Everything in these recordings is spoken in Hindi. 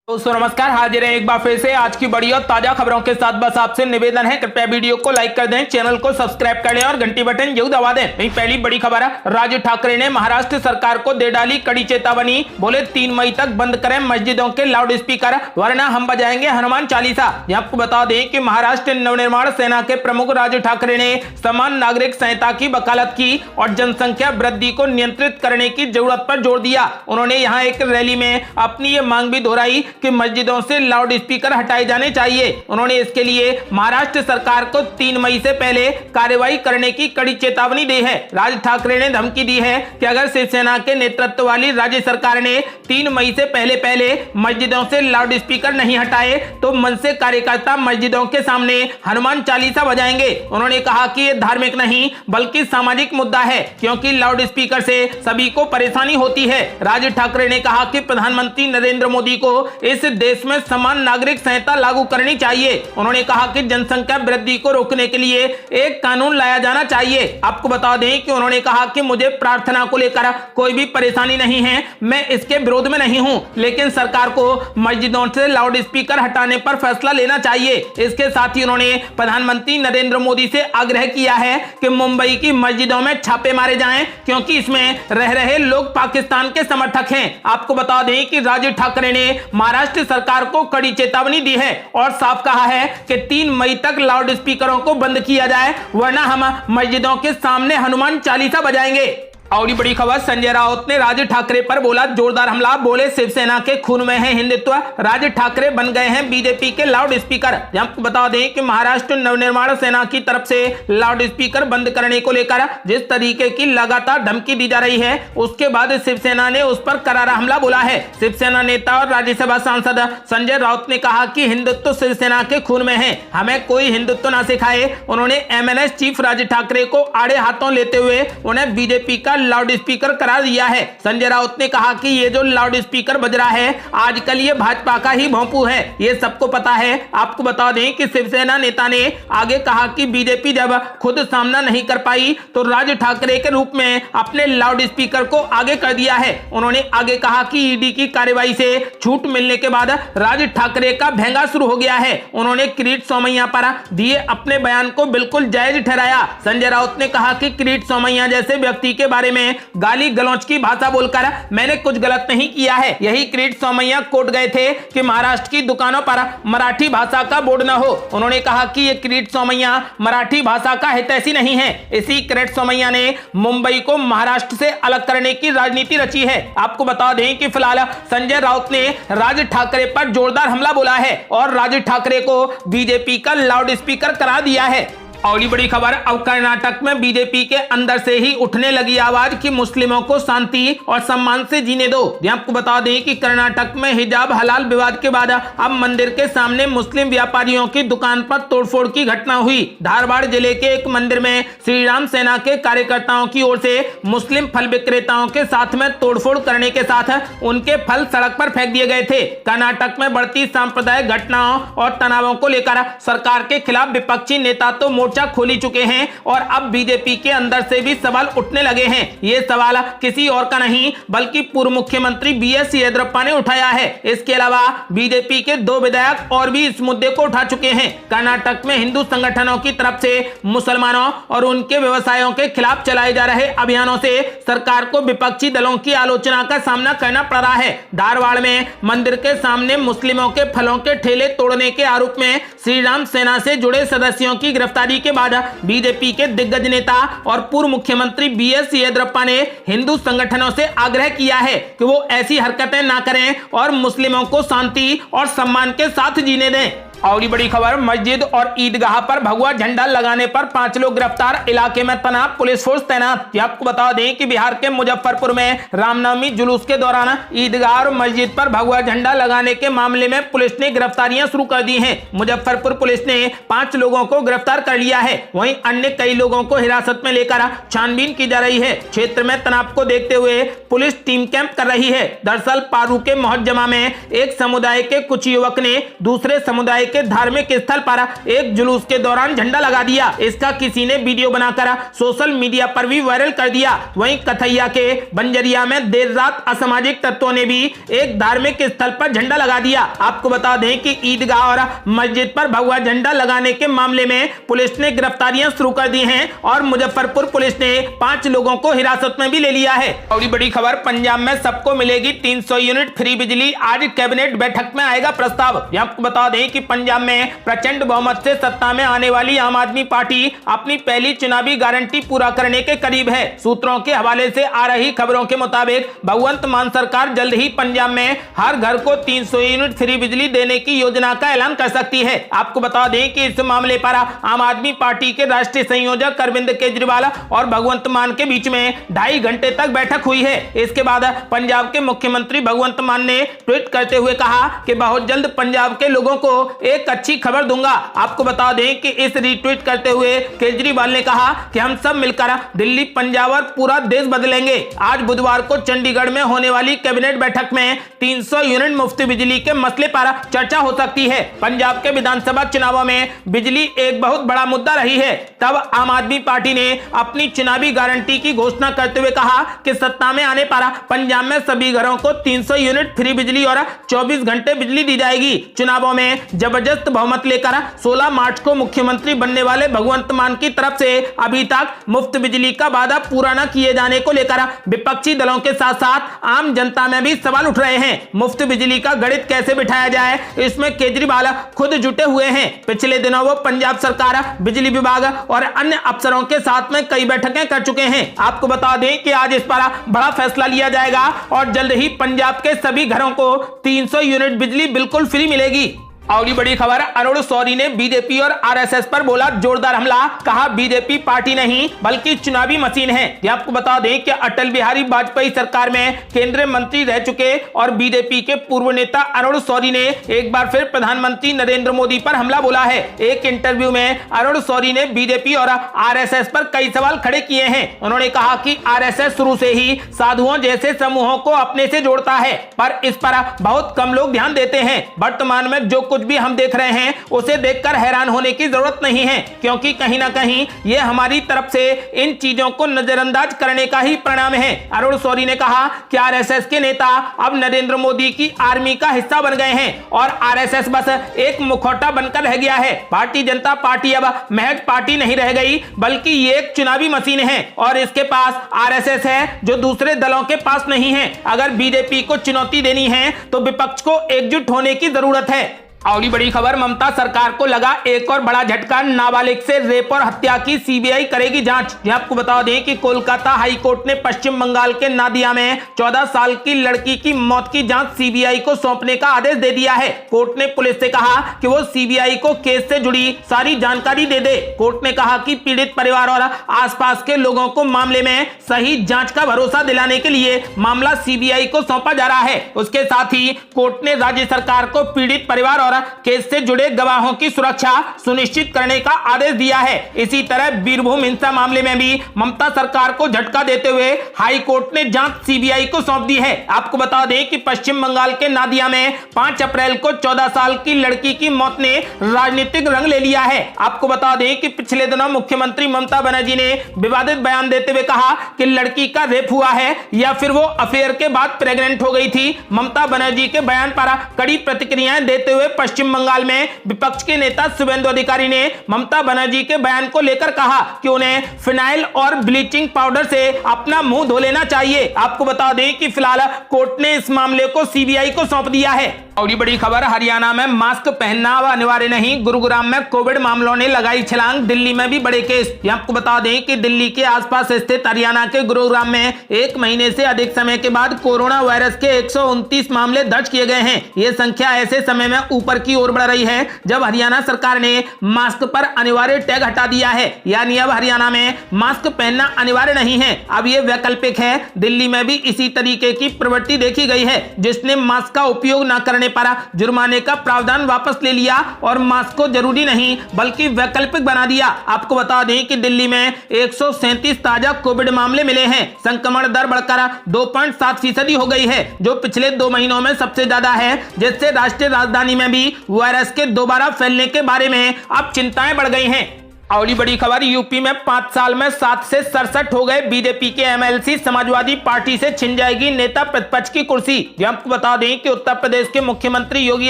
दोस्तों नमस्कार, हाजिर है एक बार फिर से आज की बड़ी और ताजा खबरों के साथ। बस आपसे निवेदन है, कृपया वीडियो को लाइक कर दें, चैनल को सब्सक्राइब कर लें और घंटी बटन जरूर दबा दें। वहीं पहली बड़ी खबर है, राज ठाकरे ने महाराष्ट्र सरकार को दे डाली कड़ी चेतावनी। बोले 3 मई तक बंद करें मस्जिदों के लाउड स्पीकर, वरना हम बजाएंगे हनुमान चालीसा। आपको बता दें कि महाराष्ट्र नवनिर्माण सेना के प्रमुख राज ठाकरे ने समान नागरिक संहिता की वकालत की और जनसंख्या वृद्धि को नियंत्रित करने की जरूरत पर जोर दिया। उन्होंने यहाँ एक रैली में अपनी ये मांग भी दोहराई कि मस्जिदों से लाउड स्पीकर हटाए जाने चाहिए। उन्होंने इसके लिए महाराष्ट्र सरकार को 3 मई से पहले कार्रवाई करने की कड़ी चेतावनी दी है। राज ठाकरे ने धमकी दी है कि अगर शिवसेना के नेतृत्व वाली राज्य सरकार ने 3 मई से पहले मस्जिदों से लाउड स्पीकर नहीं हटाए तो मनसे कार्यकर्ता मस्जिदों के सामने हनुमान चालीसा बजाएंगे। उन्होंने कहा कि यह धार्मिक नहीं बल्कि सामाजिक मुद्दा है, क्योंकि लाउड स्पीकर से सभी को परेशानी होती है। राज ठाकरे ने कहा कि प्रधानमंत्री नरेंद्र मोदी को इस देश में समान नागरिक संहिता लागू करनी चाहिए। उन्होंने कहा कि जनसंख्या वृद्धि को रोकने के लिए एक कानून लाया जाना चाहिए। आपको बता दें कि उन्होंने कहा कि मुझे प्रार्थना को लेकर कोई भी परेशानी नहीं है, मैं इसके विरोध में नहीं हूं, लेकिन सरकार को मस्जिदों से लाउड स्पीकर हटाने पर फैसला लेना चाहिए। इसके साथ ही उन्होंने प्रधानमंत्री नरेंद्र मोदी से आग्रह किया है कि मुंबई की मस्जिदों में छापे मारे जाएं, क्योंकि इसमें रह रहे लोग पाकिस्तान के समर्थक हैं। आपको बता दें कि राज ठाकरे ने महाराष्ट्र सरकार को कड़ी चेतावनी दी है और साफ कहा है कि 3 मई तक लाउड स्पीकरों को बंद किया जाए, वरना हम मस्जिदों के सामने हनुमान चालीसा बजाएंगे। और बड़ी खबर, संजय राउत ने राज ठाकरे पर बोला जोरदार हमला। बोले शिवसेना के खून में है हिंदुत्व, राज ठाकरे बन गए हैं बीजेपी के लाउड स्पीकर। आपको बता दें कि महाराष्ट्र नवनिर्माण सेना की तरफ से लाउड स्पीकर बंद करने को लेकर जिस तरीके की लगातार धमकी दी जा रही है, उसके बाद शिवसेना ने उस पर करारा हमला बोला है। शिवसेना नेता और राज्यसभा सांसद संजय राउत ने कहा कि हिंदुत्व शिवसेना के खून में है, हमें कोई हिंदुत्व ना सिखाए। उन्होंने एमएनएस चीफ राज ठाकरे को आड़े हाथों लेते हुए उन्हें बीजेपी का लाउड स्पीकर करार दिया है। संजय राउत ने कहा कि ये जो लाउड स्पीकर बज रहा है आजकल ये भाजपा का ही भोंपू है, ये सबको पता है। आपको बता दें कि शिवसेना नेता ने आगे कहा कि बीजेपी जब खुद सामना नहीं कर पाई तो राज ठाकरे के रूप में अपने लाउड स्पीकर को आगे कर दिया है। उन्होंने आगे कहा कि ईडी की कार्रवाई से छूट मिलने के बाद राज ठाकरे का भेंगा शुरू हो गया है। उन्होंने किरीट सोमैया पर दिए अपने बयान को बिल्कुल जायज ठहराया। संजय राउत ने कहा कि किरीट सोमैया जैसे व्यक्ति के बारे में गाली गलौच की भाषा बोलकर मैंने कुछ गलत नहीं किया है। यही किरीट सोमैया कोर्ट गए थे कि महाराष्ट्र की दुकानों पर मराठी भाषा का बोर्ड न हो। उन्होंने कहा कि ये किरीट सोमैया मराठी भाषा का हितैषी नहीं है। इसी किरीट सोमैया ने मुंबई को महाराष्ट्र से अलग करने की राजनीति रची है। आपको बता दें कि फिलहाल संजय राउत ने राज ठाकरे पर जोरदार हमला बोला है और राज ठाकरे को बीजेपी का लाउड स्पीकर करार दिया है। और बड़ी खबर, अब कर्नाटक में बीजेपी के अंदर से ही उठने लगी आवाज कि मुस्लिमों को शांति और सम्मान से जीने दो। आपको बता दें कि कर्नाटक में हिजाब हलाल विवाद के बाद अब मंदिर के सामने मुस्लिम व्यापारियों की दुकान पर तोड़फोड़ की घटना हुई। धारवाड़ जिले के एक मंदिर में श्री राम सेना के कार्यकर्ताओं की ओर से मुस्लिम फल विक्रेताओं के साथ में तोड़फोड़ करने के साथ उनके फल सड़क पर फेंक दिए गए थे। कर्नाटक में बढ़ती सांप्रदायिक घटनाओं और तनावों को लेकर सरकार के खिलाफ विपक्षी नेता तो मोर्चा खोली चुके हैं और अब बीजेपी के अंदर से भी सवाल उठने लगे हैं। ये सवाल किसी और का नहीं बल्कि पूर्व मुख्यमंत्री बीएस येदियुरप्पा ने उठाया है। इसके अलावा बीजेपी के 2 विधायक और भी इस मुद्दे को उठा चुके हैं। कर्नाटक में हिंदू संगठनों की तरफ से मुसलमानों और उनके व्यवसायों के खिलाफ चलाए जा रहे अभियानों से सरकार को विपक्षी दलों की आलोचना का सामना करना पड़ रहा है। धारवाड़ में मंदिर के सामने मुस्लिमों के फलों के ठेले तोड़ने के आरोप में श्री राम सेना से जुड़े सदस्यों की गिरफ्तारी के बाद बीजेपी के दिग्गज नेता और पूर्व मुख्यमंत्री बीएस येदियुरप्पा ने हिंदू संगठनों से आग्रह किया है कि वो ऐसी हरकतें ना करें और मुस्लिमों को शांति और सम्मान के साथ जीने दें। और बड़ी खबर, मस्जिद और ईदगाह पर भगवा झंडा लगाने पर 5 लोग गिरफ्तार, इलाके में तनाव, पुलिस फोर्स तैनात। आपको बता दें कि बिहार के मुजफ्फरपुर में रामनवमी जुलूस के दौरान ईदगाह और मस्जिद पर भगवा झंडा लगाने के मामले में पुलिस ने गिरफ्तारियां शुरू कर दी हैं। मुजफ्फरपुर पुलिस ने 5 लोगों को गिरफ्तार कर लिया है, वहीं अन्य कई लोगों को हिरासत में लेकर छानबीन की जा रही है। क्षेत्र में तनाव को देखते हुए पुलिस टीम कैंप कर रही है। दरअसल पारू के मोहज्जमा में एक समुदाय के कुछ युवक ने दूसरे समुदाय के धार्मिक स्थल पर एक जुलूस के दौरान झंडा लगा दिया। इसका किसी ने वीडियो बनाकर सोशल मीडिया पर भी वायरल कर दिया। वहीं कथैया के बंजरिया में देर रात असामाजिक तत्वों ने भी एक धार्मिक स्थल पर झंडा लगा दिया। आपको बता दें कि ईदगाह और मस्जिद पर भगवा झंडा लगाने के मामले में पुलिस ने गिरफ्तारियां शुरू कर दी हैं और मुजफ्फरपुर पुलिस ने 5 लोगों को हिरासत में भी ले लिया है। और बड़ी खबर, पंजाब में सबको मिलेगी 300 यूनिट फ्री बिजली। आज कैबिनेट बैठक में आएगा प्रस्ताव। आपको बता दें कि पंजाब में प्रचंड बहुमत से सत्ता में आने वाली आम आदमी पार्टी अपनी पहली चुनावी गारंटी पूरा करने के करीब है। सूत्रों के हवाले से आ रही खबरों के मुताबिक भगवंत मान सरकार जल्द ही पंजाब में हर घर को 300 यूनिट फ्री बिजली देने की योजना का ऐलान कर सकती है। आपको बता दें कि इस मामले पर आम आदमी पार्टी के राष्ट्रीय संयोजक अरविंद केजरीवाल और भगवंत मान के बीच में 2.5 घंटे तक बैठक हुई है। इसके बाद पंजाब के मुख्यमंत्री भगवंत मान ने ट्वीट करते हुए कहा कि बहुत जल्द पंजाब के लोगों को एक अच्छी खबर दूंगा। आपको बता दें कि इस रीट्वीट करते हुए केजरीवाल ने कहा कि हम सब मिलकर दिल्ली, पंजाब और पूरा देश बदलेंगे। आज बुधवार को चंडीगढ़ में होने वाली कैबिनेट बैठक में 300 यूनिट मुफ्त बिजली के मसले पर चर्चा हो सकती है। पंजाब के विधानसभा चुनावों में बिजली एक बहुत बड़ा मुद्दा रही है। तब आम आदमी पार्टी ने अपनी चुनावी गारंटी की घोषणा करते हुए कहा कि सत्ता में आने पर पंजाब में सभी घरों को 300 यूनिट फ्री बिजली और 24 घंटे बिजली दी जाएगी। चुनावों में जबरदस्त बहुमत लेकर 16 मार्च को मुख्यमंत्री बनने वाले भगवंत मान की तरफ से अभी तक मुफ्त बिजली का वादा पूरा न किए जाने को लेकर विपक्षी दलों के साथ साथ आम जनता में भी सवाल उठ रहे हैं। मुफ्त बिजली का गणित कैसे बिठाया जाए, इसमें केजरीवाल खुद जुटे हुए हैं। पिछले दिनों वो पंजाब सरकार, बिजली विभाग और अन्य अफसरों के साथ में कई बैठकें कर चुके हैं। आपको बता दें कि आज इस पर बड़ा फैसला लिया जाएगा और जल्द ही पंजाब के सभी घरों को 300 यूनिट बिजली बिल्कुल फ्री मिलेगी। अगली बड़ी खबर, अरुण शौरी ने बीजेपी और आरएसएस पर बोला जोरदार हमला। कहा बीजेपी पार्टी नहीं बल्कि चुनावी मशीन है। ये आपको बता दें कि अटल बिहारी वाजपेयी सरकार में केंद्रीय मंत्री रह चुके और बीजेपी के पूर्व नेता अरुण शौरी ने एक बार फिर प्रधानमंत्री नरेंद्र मोदी पर हमला बोला है। एक इंटरव्यू में अरुण शौरी ने बीजेपी और आरएसएस पर कई सवाल खड़े किए हैं। उन्होंने कहा कि आरएसएस शुरू से ही साधुओं जैसे समूहों को अपने से जोड़ता है, पर इस पर बहुत कम लोग ध्यान देते हैं। वर्तमान में जो कुछ भी हम देख रहे हैं उसे देखकर हैरान होने की जरूरत नहीं है, क्योंकि कहीं ना कहीं यह हमारी तरफ से इन चीजों को नजरअंदाज करने का ही परिणाम है। अरुण शौरी ने कहा कि आरएसएस के नेता अब नरेंद्र मोदी की आर्मी का हिस्सा बन गए हैं और आरएसएस बस एक मुखौटा बनकर रह गया है। भारतीय जनता पार्टी अब महज पार्टी नहीं रह गई, बल्कि ये एक चुनावी मशीन है और इसके पास आरएसएस है जो दूसरे दलों के पास नहीं है। अगर बीजेपी को चुनौती देनी है तो विपक्ष को एकजुट होने की जरूरत है। अगली बड़ी खबर, ममता सरकार को लगा एक और बड़ा झटका। नाबालिग से रेप और हत्या की सीबीआई करेगी जांच। आपको बता दें कि कोलकाता हाई कोर्ट ने पश्चिम बंगाल के नादिया में 14 साल की लड़की की मौत की जांच सीबीआई को सौंपने का आदेश दे दिया है। कोर्ट ने पुलिस से कहा कि वो सीबीआई को केस से जुड़ी सारी जानकारी दे दे। कोर्ट ने कहा कि पीड़ित परिवार और आसपास के लोगों को मामले में सही जांच का भरोसा दिलाने के लिए मामला सीबीआई को सौंपा जा रहा है। उसके साथ ही कोर्ट ने राज्य सरकार को पीड़ित परिवार और केस से जुड़े गवाहों की सुरक्षा सुनिश्चित करने का आदेश दिया है। इसी तरह बीरभूम हिंसा मामले में भी ममता सरकार को झटका देते हुए हाई कोर्ट ने जांच सीबीआई को सौंप दी है। आपको बता दें कि पश्चिम बंगाल के नादिया में 5 अप्रैल को 14 साल की लड़की की मौत ने राजनीतिक रंग ले लिया है। आपको बता दें कि पिछले दिनों मुख्यमंत्री ममता बनर्जी ने विवादित बयान देते हुए कहा कि लड़की का रेप हुआ है या फिर वो अफेयर के बाद प्रेग्नेंट हो गई थी। ममता बनर्जी के बयान पर कड़ी प्रतिक्रियाएं देते हुए पश्चिम बंगाल में विपक्ष के नेता शुभेंदु अधिकारी ने ममता बनर्जी के बयान को लेकर कहा कि उन्हें फिनाइल और ब्लीचिंग पाउडर से अपना मुंह धो लेना चाहिए। आपको बता दें कि फिलहाल कोर्ट ने इस मामले को सीबीआई को सौंप दिया है। और बड़ी खबर, हरियाणा में मास्क पहनना अब अनिवार्य नहीं। गुरुग्राम में कोविड मामलों ने लगाई छलांग, दिल्ली में भी बड़े केस। आपको बता दें कि दिल्ली के आसपास स्थित हरियाणा के गुरुग्राम में 1 महीने से अधिक समय के बाद कोरोना वायरस के 129 मामले दर्ज किए गए हैं। यह संख्या ऐसे समय में ऊपर की ओर बढ़ रही है जब हरियाणा सरकार ने मास्क पर अनिवार्य टैग हटा दिया है, यानी अब हरियाणा में मास्क पहनना अनिवार्य नहीं है, अब यह वैकल्पिक है। दिल्ली में भी इसी तरीके की प्रवृत्ति देखी गई है, जिसने मास्क का उपयोग न करने पर जुर्माने का प्रावधान वापस ले लिया और मास्क को जरूरी नहीं बल्कि वैकल्पिक बना दिया। आपको बता दें कि दिल्ली में 137 ताजा कोविड मामले मिले हैं। संक्रमण दर बढ़कर 2.7% हो गई है, जो पिछले 2 महीनों में सबसे ज्यादा है, जिससे राष्ट्रीय राजधानी में भी भी वायरस के दोबारा फैलने के बारे में अब चिंताएं बढ़ गई हैं। अगली बड़ी खबर, यूपी में 5 साल में 7 से 67 हो गए बीजेपी के एमएलसी, समाजवादी पार्टी से छिन जाएगी नेता प्रतिपक्ष की कुर्सी। आपको बता दें कि उत्तर प्रदेश के मुख्यमंत्री योगी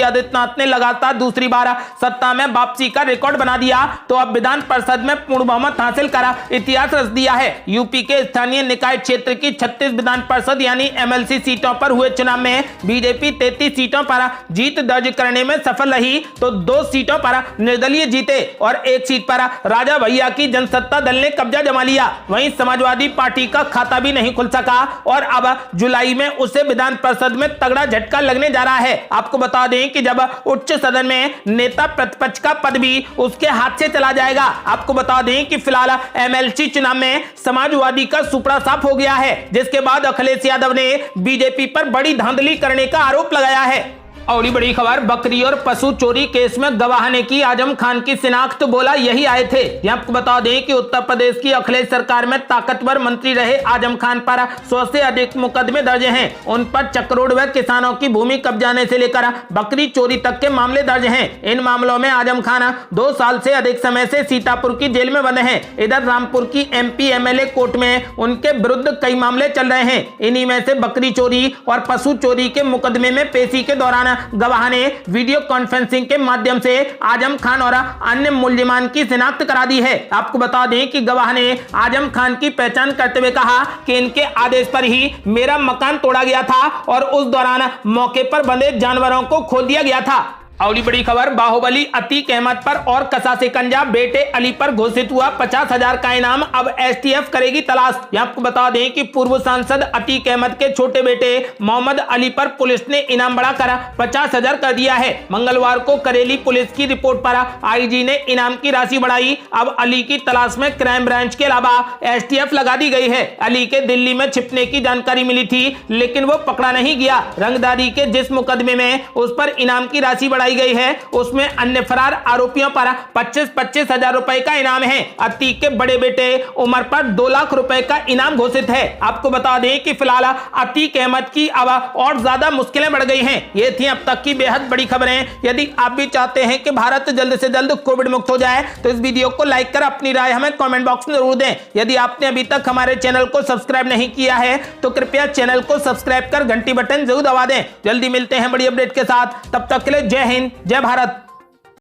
आदित्यनाथ ने लगातार दूसरी बार सत्ता में वापसी का रिकॉर्ड बना दिया तो अब विधान परिषद में पूर्ण बहुमत हासिल कर इतिहास रच दिया है। यूपी के स्थानीय निकाय क्षेत्र की 36 विधान परिषद यानी एमएलसी सीटों पर हुए चुनाव में बीजेपी 33 सीटों पर जीत दर्ज करने में सफल रही तो 2 सीटों पर निर्दलीय जीते और 1 सीट पर राजा भैया की जनसत्ता दल ने कब्जा जमा लिया। वहीं समाजवादी पार्टी का खाता भी नहीं खुल सका और अब जुलाई में उसे विधान परिषद में तगड़ा झटका लगने जा रहा है। आपको बता दें कि जब उच्च सदन में नेता प्रतिपक्ष का पद भी उसके हाथ से चला जाएगा। आपको बता दें कि फिलहाल एमएलसी चुनाव में समाजवादी का सुपड़ा साफ हो गया है, जिसके बाद अखिलेश यादव ने बीजेपी पर बड़ी धांधली करने का आरोप लगाया है। और बड़ी खबर, बकरी और पशु चोरी केस में गवाह ने की आजम खान की शिनाख्त, बोला यही आए थे। आपको बता दें कि उत्तर प्रदेश की अखिलेश सरकार में ताकतवर मंत्री रहे आजम खान पर 100 से अधिक मुकदमे दर्ज हैं। उन पर चक्रोड़ व किसानों की भूमि कब्जाने से लेकर बकरी चोरी तक के मामले दर्ज हैं। इन मामलों में आजम खान 2 साल से अधिक समय से सीतापुर की जेल में बंद हैं। इधर रामपुर की एमपी एमएलए कोर्ट में उनके विरुद्ध कई मामले चल रहे हैं। इन्हीं में से बकरी चोरी और पशु चोरी के मुकदमे में पेशी के दौरान गवाह ने वीडियो कॉन्फ्रेंसिंग के माध्यम से आजम खान और अन्य मुल्जिमान की शिनाख्त करा दी है। आपको बता दें कि गवाह ने आजम खान की पहचान करते हुए कहा कि इनके आदेश पर ही मेरा मकान तोड़ा गया था और उस दौरान मौके पर बंधे जानवरों को खोल दिया गया था। अगली बड़ी खबर, बाहुबली अतीक अहमद पर और कसा शिकंजा, बेटे अली पर घोषित हुआ 50,000 का इनाम, अब एसटीएफ करेगी तलाश। आपको बता दें कि पूर्व सांसद अतीक अहमद के छोटे बेटे मोहम्मद अली पर पुलिस ने इनाम बढ़ाकर 50,000 कर दिया है। मंगलवार को करेली पुलिस की रिपोर्ट पर आईजी ने इनाम की राशि बढ़ाई। अब अली की तलाश में क्राइम ब्रांच के अलावा एसटीएफ लगा दी गई है। अली के दिल्ली में छिपने की जानकारी मिली थी लेकिन वो पकड़ा नहीं गया। रंगदारी के जिस मुकदमे में उस पर इनाम की राशि बढ़ाई गई है उसमें अन्य फरार आरोपियों पर 25-25 हजार रुपए का इनाम है। अतीक के बड़े बेटे उमर पर 2 लाख रुपए का इनाम घोषित है। आपको बता दें कि फिलहाल अतीक अहमद की अब और ज्यादा मुश्किलें बढ़ गई हैं। ये थी अब तक की बेहद बड़ी खबरें। यदि आप भी चाहते हैं कि भारत जल्द से जल्द कोविड मुक्त हो जाए तो इस वीडियो को लाइक कर अपनी राय हमें कमेंट बॉक्स में जरूर दें। यदि आपने अभी तक हमारे चैनल को सब्सक्राइब नहीं किया है तो कृपया चैनल को सब्सक्राइब कर घंटी बटन जरूर दबा दें। जल्दी मिलते हैं बड़ी अपडेट के साथ, तब तक के लिए जय हिंद जय भारत।